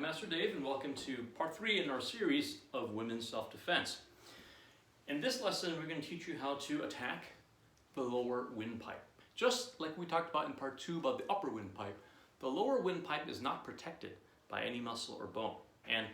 I'm Master Dave, and welcome to part 3 in our series of women's self-defense. In this lesson, we're going to teach you how to attack the lower windpipe. Just like we talked about in part 2 about the upper windpipe, the lower windpipe is not protected by any muscle or bone. And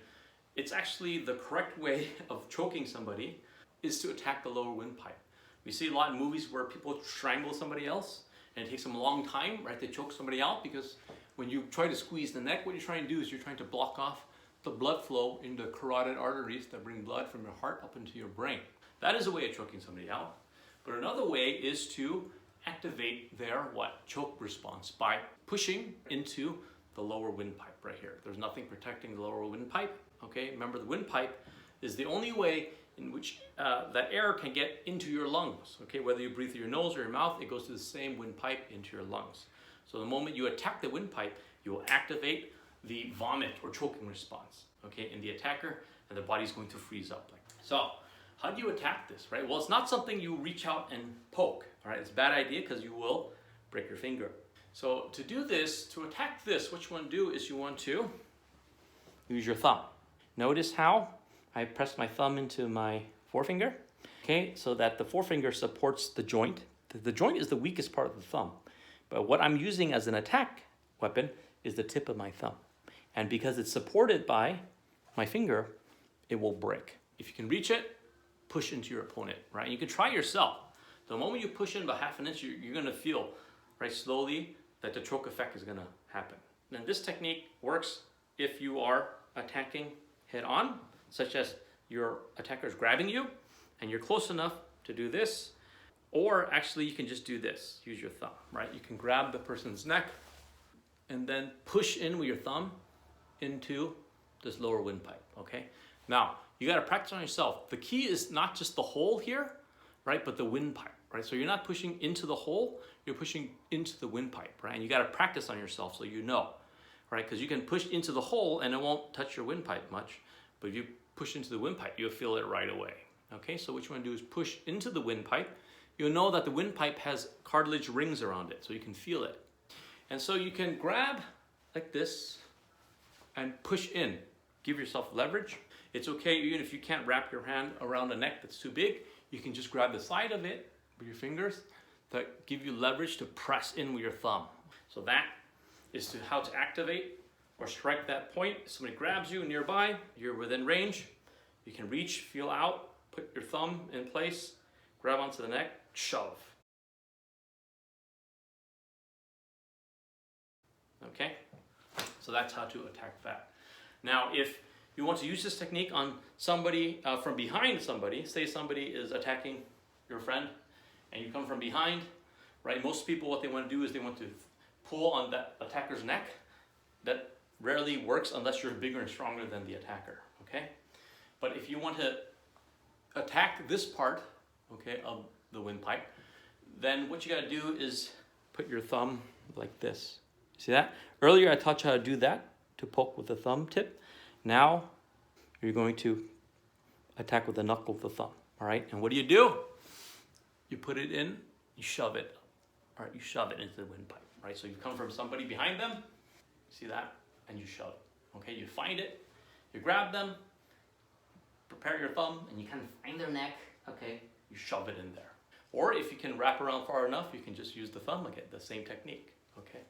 it's actually the correct way of choking somebody is to attack the lower windpipe. We see a lot in movies where people strangle somebody else, and it takes them a long time, right? They choke somebody out because when you try to squeeze the neck, what you're trying to do is you're trying to block off the blood flow into carotid arteries that bring blood from your heart up into your brain. That is a way of choking somebody out. But another way is to activate their choke response by pushing into the lower windpipe right here. There's nothing protecting the lower windpipe. Okay, remember the windpipe is the only way in which that air can get into your lungs. Okay, whether you breathe through your nose or your mouth, it goes through the same windpipe into your lungs. So the moment you attack the windpipe, you will activate the vomit or choking response, okay, in the attacker, and the body's going to freeze up. So, how do you attack this, right? Well, it's not something you reach out and poke, all right? It's a bad idea because you will break your finger. So to do this, to attack this, what you want to do is you want to use your thumb. Notice how I press my thumb into my forefinger, okay, so that the forefinger supports the joint. The joint is the weakest part of the thumb. But what I'm using as an attack weapon is the tip of my thumb. And because it's supported by my finger, it will break. If you can reach it, push into your opponent, right? And you can try yourself. The moment you push in about half an inch, you're gonna feel, right, slowly that the choke effect is gonna happen. And this technique works if you are attacking head on, such as your attacker is grabbing you and you're close enough to do this. Or actually you can just do this, use your thumb, right? You can grab the person's neck and then push in with your thumb into this lower windpipe, okay? Now, you gotta practice on yourself. The key is not just the hole here, right? But the windpipe, right? So you're not pushing into the hole, you're pushing into the windpipe, right? And you gotta practice on yourself so you know, right? Because you can push into the hole and it won't touch your windpipe much, but if you push into the windpipe, you'll feel it right away, okay? So what you wanna do is push into the windpipe. You'll know that the windpipe has cartilage rings around it, so you can feel it. And so you can grab like this and push in. Give yourself leverage. It's okay even if you can't wrap your hand around a neck that's too big, you can just grab the side of it with your fingers that give you leverage to press in with your thumb. So that is how to activate or strike that point. If somebody grabs you nearby, you're within range, you can reach, feel out, put your thumb in place, grab onto the neck, shove. Okay? So that's how to attack that. Now, if you want to use this technique on somebody from behind somebody, say somebody is attacking your friend and you come from behind, right? Most people, what they want to do is they want to pull on that attacker's neck. That rarely works unless you're bigger and stronger than the attacker, okay? But if you want to attack this part, okay, of the windpipe, then what you got to do is put your thumb like this. See that? Earlier I taught you how to do that, to poke with the thumb tip. Now you're going to attack with the knuckle of the thumb, all right? And what do? You put it in, you shove it, all right? You shove it into the windpipe, right? So you come from somebody behind them, see that? And you shove it, okay? You find it, you grab them, prepare your thumb, and you kind of find their neck, okay? You shove it in there. Or if you can wrap around far enough, you can just use the thumb again, the same technique, okay?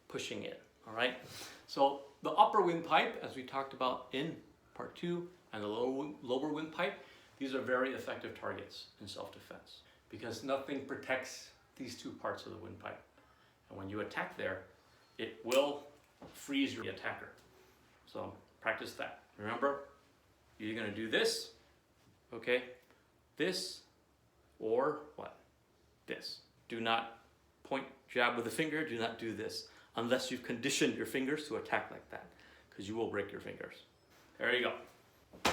Pushing it, all right? So the upper windpipe, as we talked about in part 2, and the lower windpipe, these are very effective targets in self-defense because nothing protects these two parts of the windpipe. And when you attack there, it will freeze your attacker. So practice that. Remember, you're gonna do this, okay? This, or what? This. Do not point, jab with the finger. Do not do this unless you've conditioned your fingers to attack like that, because you will break your fingers. There you go.